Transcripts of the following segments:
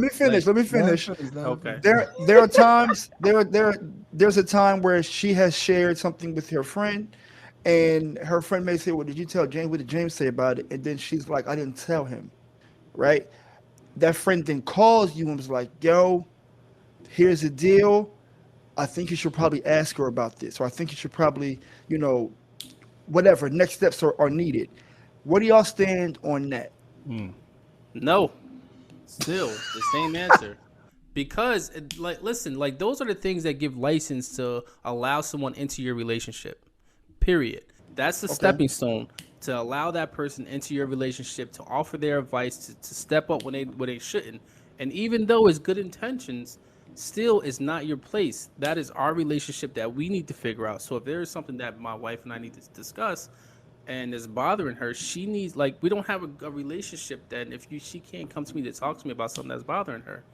me finish. Let me finish. Okay. There are times there's a time where she has shared something with her friend, and her friend may say, "Well, did you tell James? What did James say about it?" And then she's like, "I didn't tell him." Right? That friend then calls you and was like, "Yo, here's the deal. I think you should probably ask her about this, or I think you should probably, you know, whatever next steps are needed." Where do y'all stand on that? No, still the same answer. Because like listen, like those are the things that give license to allow someone into your relationship. Period. That's the Okay. stepping stone to allow that person into your relationship to offer their advice to step up when they shouldn't. And even though it's good intentions, still is not your place. That is our relationship that we need to figure out. So if there is something that my wife and I need to discuss and is bothering her, she needs like we don't have a relationship then if you she can't come to me to talk to me about something that's bothering her.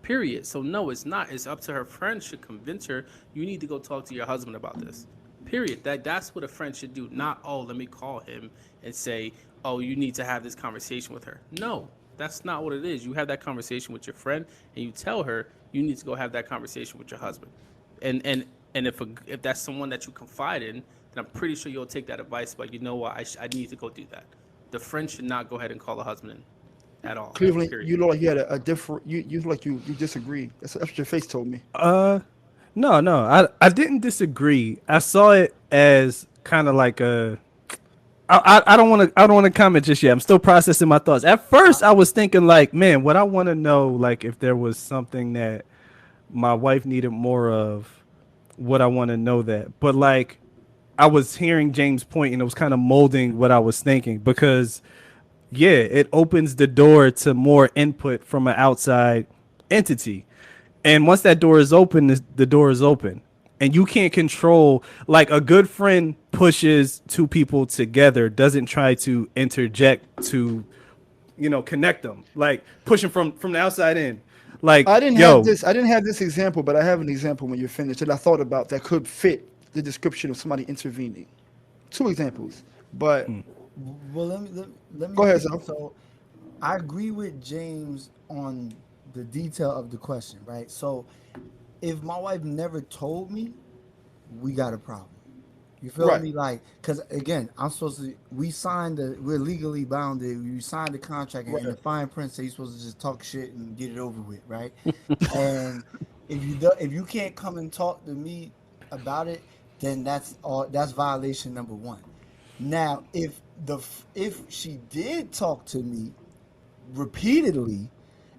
Period. So no, it's not. It's up to her friend should convince her you need to go talk to your husband about this. Period. That's what a friend should do. Not, oh, let me call him and say, oh, you need to have this conversation with her. No, that's not what it is. You have that conversation with your friend and you tell her you need to go have that conversation with your husband. And if that's someone that you confide in, then I'm pretty sure you'll take that advice. But you know what? I need to go do that. The friend should not go ahead and call the husband in at all. Cleveland, Period. you look like you had a different. You look like you disagree. That's what your face told me. No, no, I didn't disagree. I saw it as kind of like a. I don't want to comment just yet. I'm still processing my thoughts. At first, I was thinking like, man, what I want to know, like, if there was something that my wife needed more of, what I want to know that. But like, I was hearing James' point, and it was kind of molding what I was thinking because, yeah, it opens the door to more input from an outside entity. And once that door is open, the door is open. And you can't control, like a good friend pushes two people together, doesn't try to interject to, connect them, like pushing from the outside in. Like, I didn't have yo, this. I didn't have this example, but I have an example when you're finished that I thought about that could fit the description of somebody intervening. Two examples, but Well, let me go ahead, pick. Zal. So I agree with James on the detail of the question, right? So if my wife never told me, we got a problem. You feel Right. me? Like, cause again, I'm supposed to. We're legally bounded. We signed the contract, and the Right. fine print says you're supposed to just talk shit and get it over with, right? And if you can't come and talk to me about it, then that's all. That's violation number one. Now, if she did talk to me repeatedly,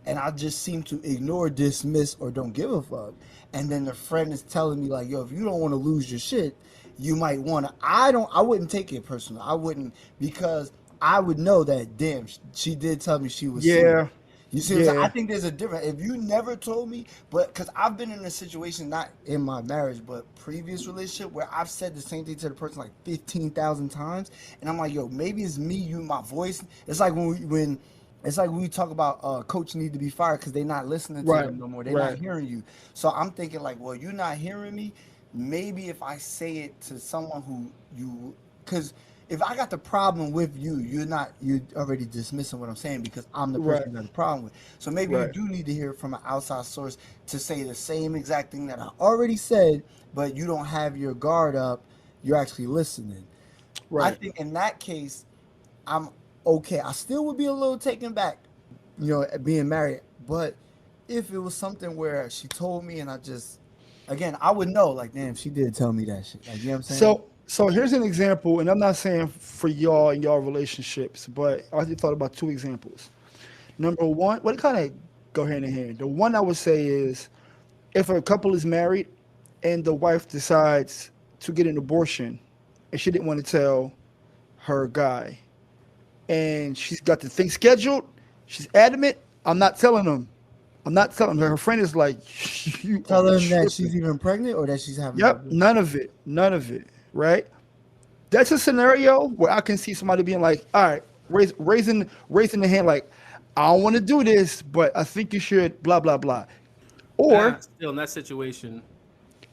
and I just seem to ignore, dismiss, or don't give a fuck, and then the friend is telling me like, "Yo, if you don't want to lose your shit, you might want to." I wouldn't take it personal. I wouldn't because I would know that damn, she did tell me she was serious. Yeah. You see what I'm saying? I Yeah. think there's a difference. If you never told me, but because I've been in a situation, not in my marriage, but previous relationship, where I've said the same thing to the person like 15,000 times, and I'm like, yo, maybe it's me, you, my voice. It's like when we talk about coach need to be fired because they're not listening to Right. them no more. They're not Right. hearing you. So I'm thinking like, well, you're not hearing me. Maybe if I say it to someone who because if I got the problem with you, you're already dismissing what I'm saying because I'm the person Right. you got the problem with. So maybe you Right. do need to hear it from an outside source to say the same exact thing that I already said, but you don't have your guard up. You're actually listening. I Right. think in that case, I'm okay. I still would be a little taken back, being married. But if it was something where she told me and again, I would know, like, damn, she did tell me that shit. Like, you know what I'm saying? So here's an example, and I'm not saying for y'all and y'all relationships, but I just thought about two examples. Number one, what kind of go hand in hand? The one I would say is if a couple is married and the wife decides to get an abortion and she didn't want to tell her guy and she's got the thing scheduled, she's adamant, I'm not telling him. I'm not telling her. Her friend is like, you Tell are them that she's tripping. even pregnant or that she's having an Yep, abortion. none of it. None of it. Right? That's a scenario where I can see somebody being like, all right, raising the hand like, I don't want to do this, but I think you should, blah, blah, blah. Or Still in that situation,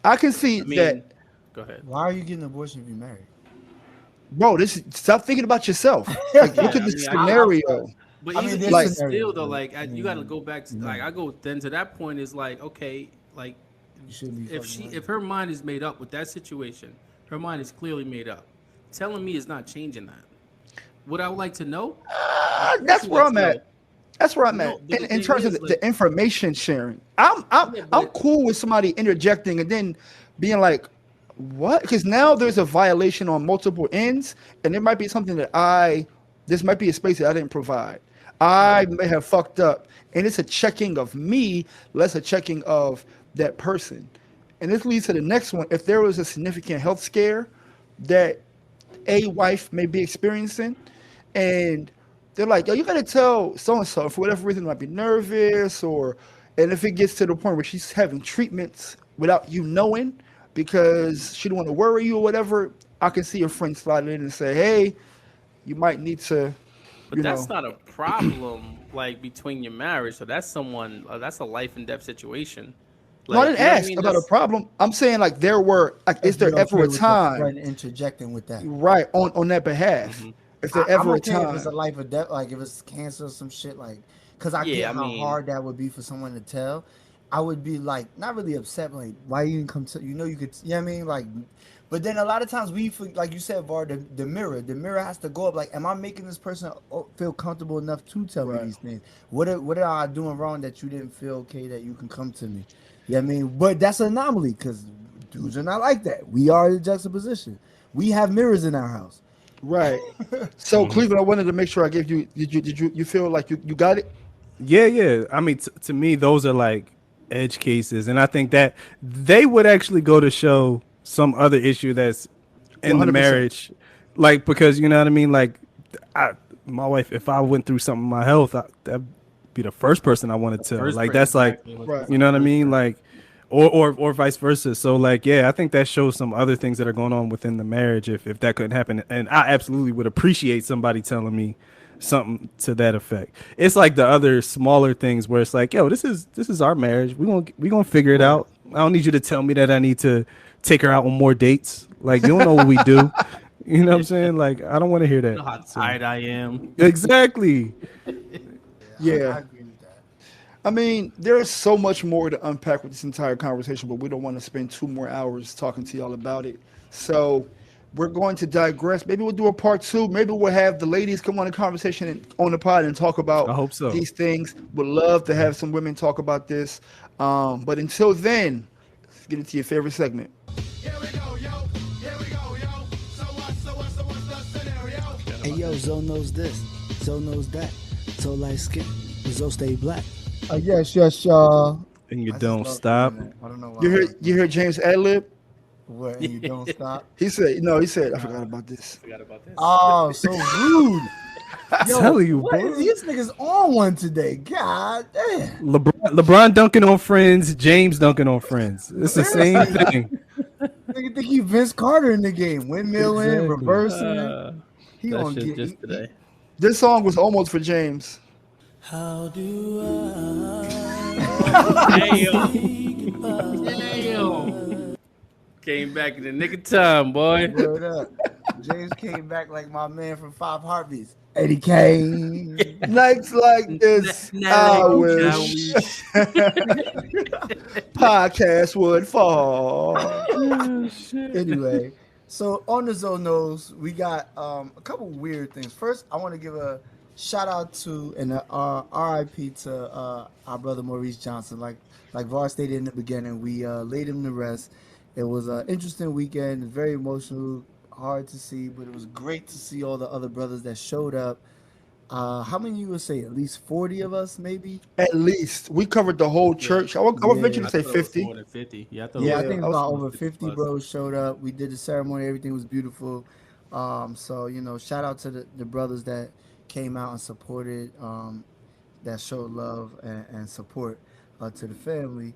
I can see I mean, that, go ahead. Why are you getting an abortion if you're married? bro, stop thinking about yourself. Like, look Yeah, at I the mean, I get I, it. scenario. But I mean, even, there's even scenarios, still though, but, like I you got to mean, go back to no. like I go then to that point is like okay, like You shouldn't be fucking if her mind is made up with that situation, her mind is clearly made up. Telling me is not changing that. Would I like to know? Of course, That's we where like I'm to know. at. That's where I'm at No, but the in thing terms of is, the information sharing. I'm I'm yeah, I'm but cool with somebody interjecting and then being like, "What?" Because now there's a violation on multiple ends, and there might be something that this might be a space that I didn't provide. I right, may have fucked up, and it's a checking of me, less a checking of that person. And this leads to the next one. If there was a significant health scare that a wife may be experiencing, and they're like, "Yo, you gotta tell so and so for whatever reason, might be nervous, or," and if it gets to the point where she's having treatments without you knowing because she don't want to worry you or whatever, I can see a friend slide in and say, "Hey, you might need to, but you that's know." not a problem like between your marriage. So that's someone. That's a life and death situation. No, I Like didn't you know what I ask mean? about a That's problem. I'm saying like is If you're there ever okay a with your time, friend interjecting with that. right, on that behalf? hmm If there I'm ever a okay if it's a time, life or death, like if it's cancer or some shit, like, cause I get yeah. I how mean, hard that would be for someone to tell. I would be like, not really upset, but like, why you didn't come to, you could, you know what I mean? Like, but then a lot of times like you said, Var, the mirror has to go up. Like, am I making this person feel comfortable enough to tell me right, these things? What am I doing wrong that you didn't feel okay that you can come to me? You know what I mean? But that's an anomaly, cause dudes are not like that. We are the juxtaposition. We have mirrors in our house. right. So Cleveland, I wanted to make sure I gave you. Did you feel like you got it? Yeah, yeah. I mean, to me, those are like edge cases, and I think that they would actually go to show some other issue that's in the 100%. marriage, like because you know what I mean. Like, I, my wife, if I went through something in my health, that'd be the first person I want to tell. first Like, person that's like, exactly. What's Right. supposed you to know be what I first mean. person. Like, or vice versa. So like, yeah, I think that shows some other things that are going on within the marriage. If that couldn't happen, and I absolutely would appreciate somebody telling me something to that effect. It's like the other smaller things where it's like, yo, this is our marriage. We gonna figure it Right. out. I don't need you to tell me that I need to take her out on more dates. Like you don't know what we do. You know what I'm saying? Like I don't want to hear You that. know how So tired I am. exactly. Yeah. I agree with that. I mean, there's so much more to unpack with this entire conversation, but we don't want to spend 2 more hours talking to y'all about it. So we're going to digress. Maybe we'll do a part two. Maybe we'll have the ladies come on the conversation on the pod and talk I about hope so. these things. Would love to have some women talk about this. But until then, let's get into your favorite segment. Here we go, yo. Here we go, yo. What's the scenario? Hey yo, Zoe knows this, Zoe knows that. So light skin, Zoe stay black. Yes, y'all. And you I just don't love stop. saying that. I don't know why. You I heard like you heard James Adlib? what, and you don't stop. He said, no, he said, I forgot about this. Forgot about this. Oh, so rude. I'm telling you, what boy. is these niggas on one today? God damn. LeBron dunking on friends, James dunking on friends. It's the same thing. Nigga think he Vince Carter in the game. Windmill in, Exactly. reversing. He That gonna shit get just today. This song was almost for James. How do I Damn. Damn. Came back in the nick of time, boy. Word up. James came back like my man from Five Heartbeats. Eddie Kane. Nights like this, I wish podcast would fall. Anyway, so on the Zone Knows, we got a couple weird things. First, I want to give a shout out to and RIP to our brother Maurice Johnson. Like Var stated in the beginning, we laid him to rest. It was an interesting weekend, very emotional, hard to see, but it was great to see all the other brothers that showed up. How many you would say? At least 40 of us, maybe? At least we covered the whole church. I would venture to I say thought it was 50. more than 50. Yeah, I thought Yeah, it I think I was about thinking over 50 50 plus. bros showed up. We did the ceremony. Everything was beautiful. So, shout out to the brothers that came out and supported, that showed love and support to the family.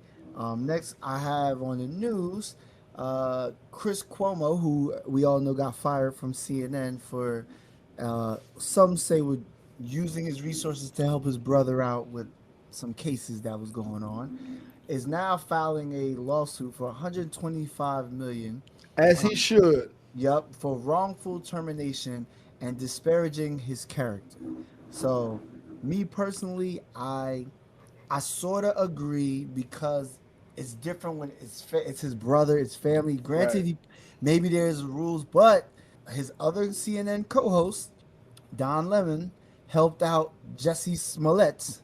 Next, I have on the news Chris Cuomo, who we all know got fired from CNN for, some say, would using his resources to help his brother out with some cases that was going on, is now filing a lawsuit for 125 million. As he should. Yup, for wrongful termination and disparaging his character. So Me personally, I sort of agree because it's different when it's his brother, it's family. Granted, Right. maybe there's rules, but his other CNN co-host, Don Lemon, helped out Jesse Smollett,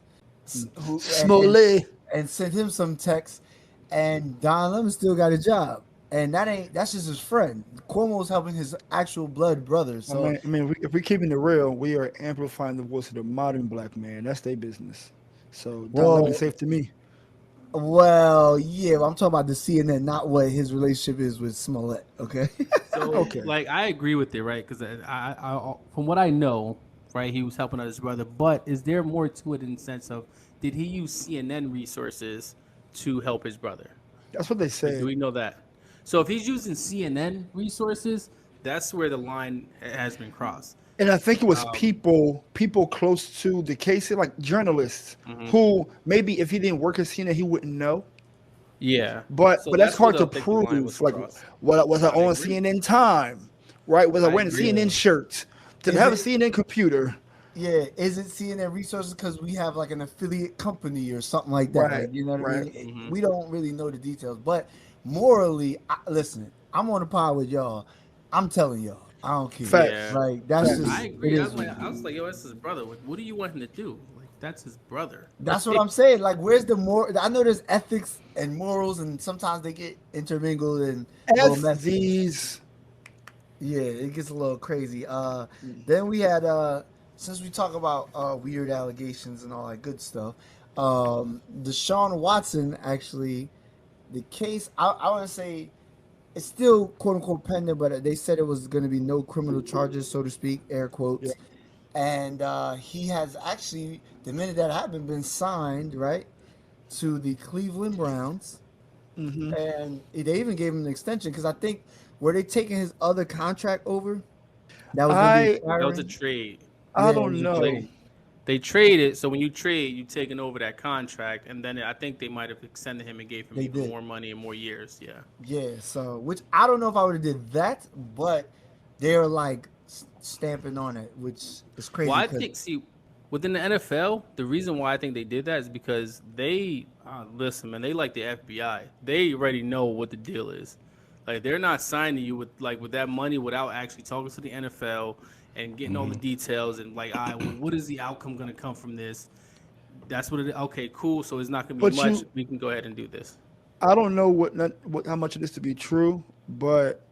who Smollett. and sent him some texts, and Don Lemon still got a job, and that's just his friend. Cuomo's helping his actual blood brother, so. If we're keeping it real, we are amplifying the voice of the modern black man. That's their business. So Don Well, Lemon's safe to me. Well, yeah, I'm talking about the CNN, not what his relationship is with Smollett. Okay. So, Okay. like, I agree with it, right? Because from what I know, right, he was helping out his brother. But is there more to it in the sense of did he use CNN resources to help his brother? That's what they Do say. we know that? So if he's using CNN resources, that's where the line has been crossed. And I think it was people close to the case, like journalists, who maybe if he didn't work at CNN, he wouldn't know. Yeah, But So but that's where hard to I think the line was prove. Like, crossed. was I I on agree. CNN time? Right? Was I I wearing a agree. CNN shirt? Did I Is have a it- CNN computer? Yeah, is it CNN resources because we have like an affiliate company or something like that? Right, Like, you know what right. I mean? We don't really know the details, but morally, listen, I'm on the pod with y'all. I'm telling y'all, I don't care. Facts. Yeah. Like that's Facts. just I agree. it I is was, what it I was is. like, yo, that's his brother. What do you want him to do? Like, that's his brother. That's what I'm saying. Like, where's the more? I know there's ethics and morals, and sometimes they get intermingled and a little F messy. these. Yeah, it gets a little crazy. Then we had since we talk about weird allegations and all that good stuff, Deshaun Watson actually, the case I want to say it's still quote unquote pending, but they said it was going to be no criminal charges, so to speak, air quotes. And he has actually, the minute that happened, been signed right to the Cleveland Browns. And they even gave him an extension because I think were they taking his other contract over? That was gonna be I That was a expiring? trade. I Yeah, don't it was a know. trade. They traded. So when you trade, you taking over that contract, and then I think they might have extended him and gave him They even did. more money and more years. Yeah. Yeah, so which I don't know if I would have did that, but they're like stamping on it, which is crazy. Well, I 'cause- think within the NFL, the reason why I think they did that is because they listen, man. They like the FBI. They already know what the deal is. Like they're not signing you with that money without actually talking to the NFL and getting all the details and like, all right, well, what is the outcome going to come from this? That's what it is. Okay, cool. So it's not going to be But much. you- We can go ahead and do this. I don't know how much of this to be true, but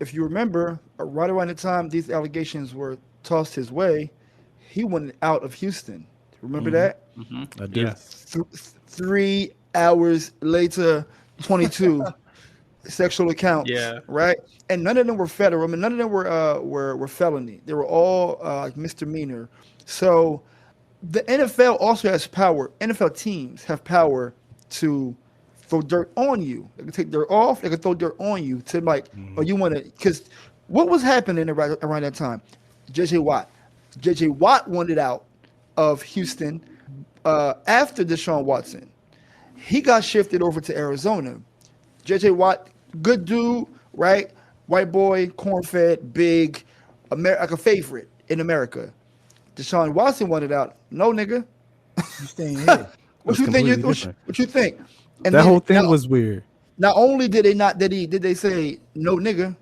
if you remember, right around the time these allegations were tossed his way, he went out of Houston. Remember that? I do. Yes. 3 hours later, 22 sexual accounts. Yeah. Right. And none of them were federal. I mean, none of them were felony. They were all misdemeanor. So the NFL also has power. NFL teams have power to throw dirt on you. They can take dirt off. They can throw dirt on you to like, oh, you want to? Because what was happening around that time? J.J. Watt wanted out of Houston after Deshaun Watson. He got shifted over to Arizona. J.J. Watt, good dude, right? White boy, corn-fed, big, like a favorite in America. Deshaun Watson wanted out. No, nigga. you staying here. What That's you think? completely What different. you think? And That then whole thing not- was weird. Not only did they say no nigga,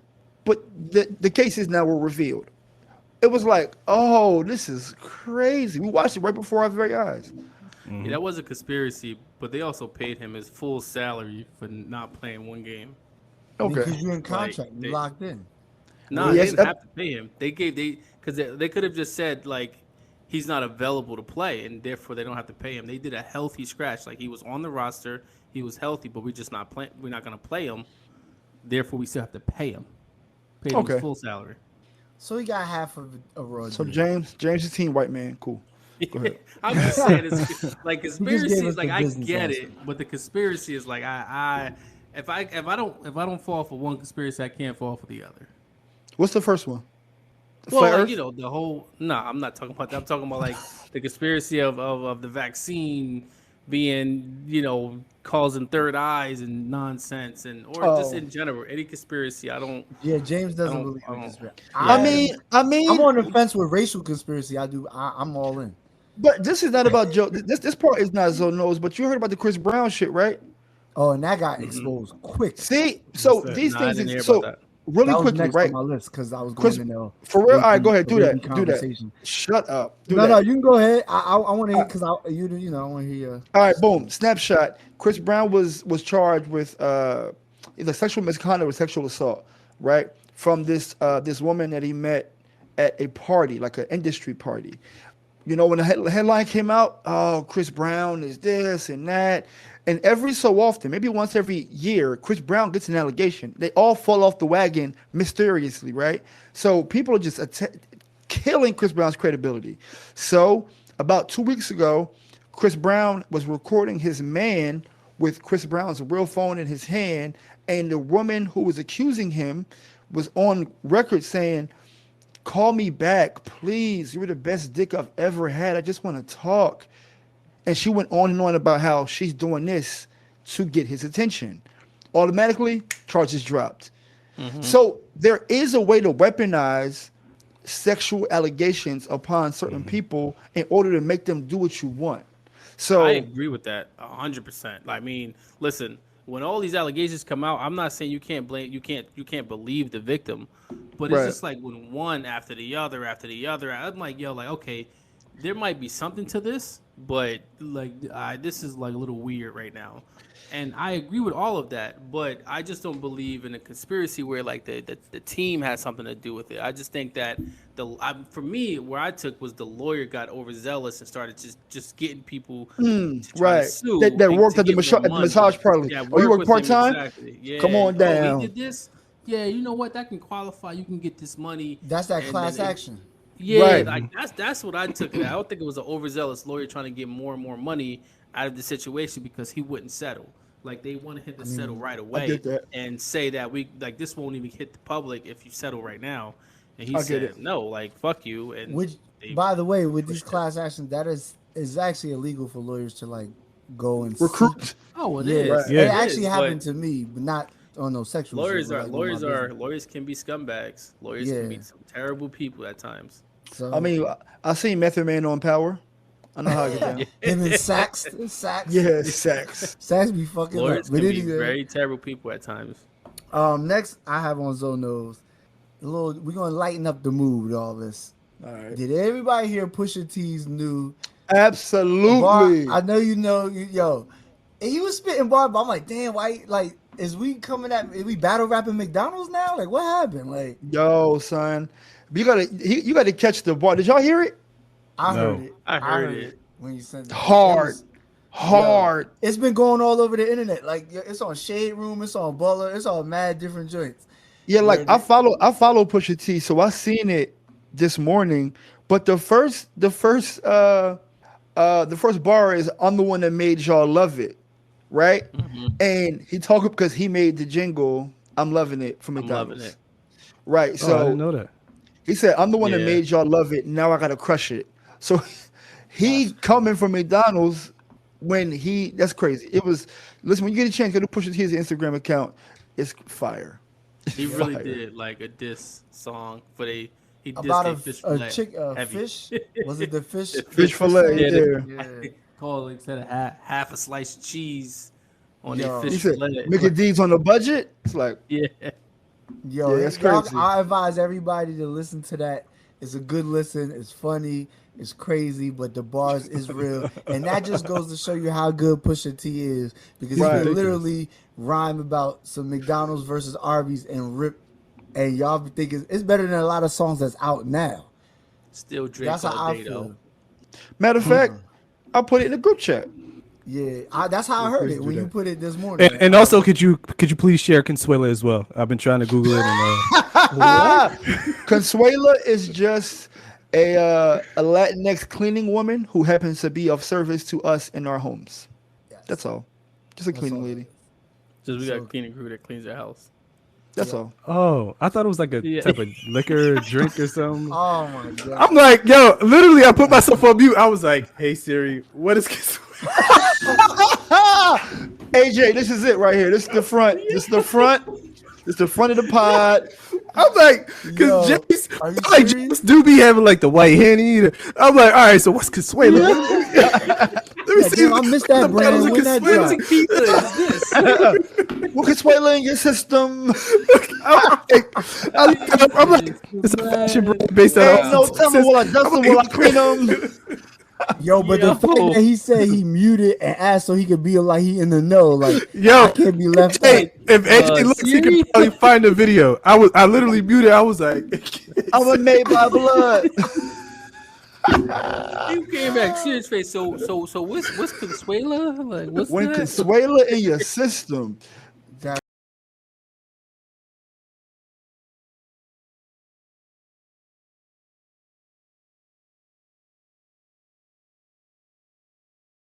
but the cases now were revealed. It was like, oh, this is crazy. We watched it right before our very eyes. Yeah, that was a conspiracy, but they also paid him his full salary for not playing one game. Okay. Because you're in contract, they- you're locked in. No, Well, they yes, didn't have to pay him. Because they could have just said like he's not available to play, and therefore they don't have to pay him. They did a healthy scratch, like he was on the roster, he was healthy, but we're just not playing. We're not going to play him. Therefore, we still have to pay him. Pay him Okay. his full salary. So he got half of a raw So deal. James is team white man. Cool. Go ahead. I'm just saying, it's like gave conspiracy us is like the I business get answer. it, but the conspiracy is like if I don't fall for one conspiracy, I can't fall for the other. What's the first one? Well, Flat like, Earth? you know, the whole. No, I'm not talking about that. I'm talking about like the conspiracy of the vaccine being, you know, causing third eyes and nonsense, and or just Oh. in general, any conspiracy. I don't. Yeah, James doesn't I don't- believe I in don't- conspiracy. I mean, I'm on the fence with racial conspiracy. I'm all in. But this is not about Joe. This part is not Zoe knows. But you heard about the Chris Brown shit, right? Oh, and that got exposed quick. See, so What's that? these Nah, I didn't things. hear So about that. really That was quickly, next right? on my list because I was Chris, going in for real. All right, go the ahead. Do that. written Do that. conversation. Shut up. Do No, that. no, you can go ahead. I want to hear because I want to hear your. All right, boom. Snapshot. Chris Brown was charged with either sexual misconduct or sexual assault, right? From this woman that he met at a party, like an industry party. You know, when the headline came out, oh, Chris Brown is this and that. And every so often, maybe once every year, Chris Brown gets an allegation. They all fall off the wagon mysteriously, right? So people are just killing Chris Brown's credibility. So about 2 weeks ago, Chris Brown was recording his man with Chris Brown's real phone in his hand, and the woman who was accusing him was on record saying, "Call me back, please. You're the best dick I've ever had. I just want to talk." And she went on and on about how she's doing this to get his attention. Automatically, charges dropped. So there is a way to weaponize sexual allegations upon certain people in order to make them do what you want. So I agree with that 100%. I mean, listen, when all these allegations come out, I'm not saying you can't blame, you can't believe the victim, but it's Right. just like when one after the other, I'm like, yo, like, okay, there might be something to this, but like, this is like a little weird right now. And I agree with all of that, but I just don't believe in a conspiracy where like the team has something to do with it. I just think that for me, where I took was the lawyer got overzealous and started just getting people to try to right. sue That and worked to at the give them money. massage parlor. Yeah, Oh, you work with them, part-time? exactly. Yeah. Come on Oh, down. he did this. Yeah, you know what? That can qualify. You can get this money. That's that And class then it- action. Yeah, Right. like that's what I took it. I don't think it was an overzealous lawyer trying to get more and more money out of the situation because he wouldn't settle. Like they wanted him to settle right away get that. and say that we like this won't even hit the public if you settle right now. And he I get said it. no, like fuck you. And Which, they- by the way, with these class actions, that is actually illegal for lawyers to like go and Recruit. oh, it Yeah, is. Right. Yeah. it It actually is, happened but to me, but not on no sexual. lawyers shit, but, are like, on my lawyers are business. lawyers can be scumbags. Lawyers Yeah. can be some terrible people at times. So, I mean, I seen Method Man on Power. I know how I get down. him and Sachs, Yeah, sex. Sachs be fucking Lawyers up. can But be anyway, very terrible people at times. next I have on Zonos. We're gonna lighten up the mood with all this. All right. Did everybody hear Pusha T's new Absolutely. bar? I know you know, yo. And he was spitting bar, but I'm like, damn, why? Like, is we battle rapping McDonald's now? Like, what happened? Like, Yo, son. You gotta catch the bar. Did y'all hear it? I No. heard it. I heard it. when you sent it. Hard. Hard. It's been going all over the internet. Like, it's on Shade Room, it's on Baller, it's on mad different joints. Yeah, like Yeah, I follow Pusha T, so I seen it this morning. But the first bar is "I'm the one that made y'all love it," right? And he talked because he made the jingle "I'm loving it" for I'm McDonald's, loving it. right? Oh, I So didn't know that. he said, "I'm the one that Yeah. made y'all love it. Now I gotta crush it." So he coming from McDonald's when that's crazy. It was listen when you get a chance, go to Pusha T's Instagram account. It's fire. He really Fire. did like a diss song for he dissed About a fish a fillet. chick, Heavy. fish. Was it the fish? Fish fillet, Yeah, yeah. Call it instead of half a slice of cheese on Yo. their He fish said, fillet. "Mickey D's on the budget." It's like, Yeah, Yo, Yeah, that's y'all- crazy. I advise everybody to listen to that. It's a good listen. It's funny. It's crazy, but the bars is real, and that just goes to show you how good Pusha T is because Right. he can literally rhyme about some McDonald's versus Arby's and rip, and y'all be thinking it's better than a lot of songs that's out now. still drink That's how all I day feel. though. matter of fact, I put it in the group chat. Yeah, that's how I heard it when you put it this And, morning. and also, could you please share Consuela as well? I've been trying to Google it. And, Consuela is just a Latinx cleaning woman who happens to be of service to us in our homes. Yes. That's all. Just a cleaning all. lady. Just we So- got a cleaning crew that cleans their house. That's all. oh, I thought it was like a Yeah. type of liquor drink or something. Oh my god! I'm like, yo, literally, I put myself on mute. I was like, hey Siri, what is Consuela? AJ, this is it right here. This is the front. This is the front. This is the front of the pod. I'm like, Yo, because James, are you I'm like, serious? James do be having like the white henny. I'm like, all right, so what's Consuelo? Let me Yeah, see. damn, I missed that the bottles brand. of When that Consuelo. What tequila is this? What Consuela in your system? I'm like, it's a fashion brand based out Ain't of no tell me will I dust them, will I clean them? Yo, but the fact that he said he muted and asked so he could be like he in the know, like Yo, I can't be left out. hey, if AJ looks, he Siri? could probably find the video. I literally muted. I was like, I'm a made by blood. You came back serious face. So what's Consuela? Like what's When that? Consuela in your system,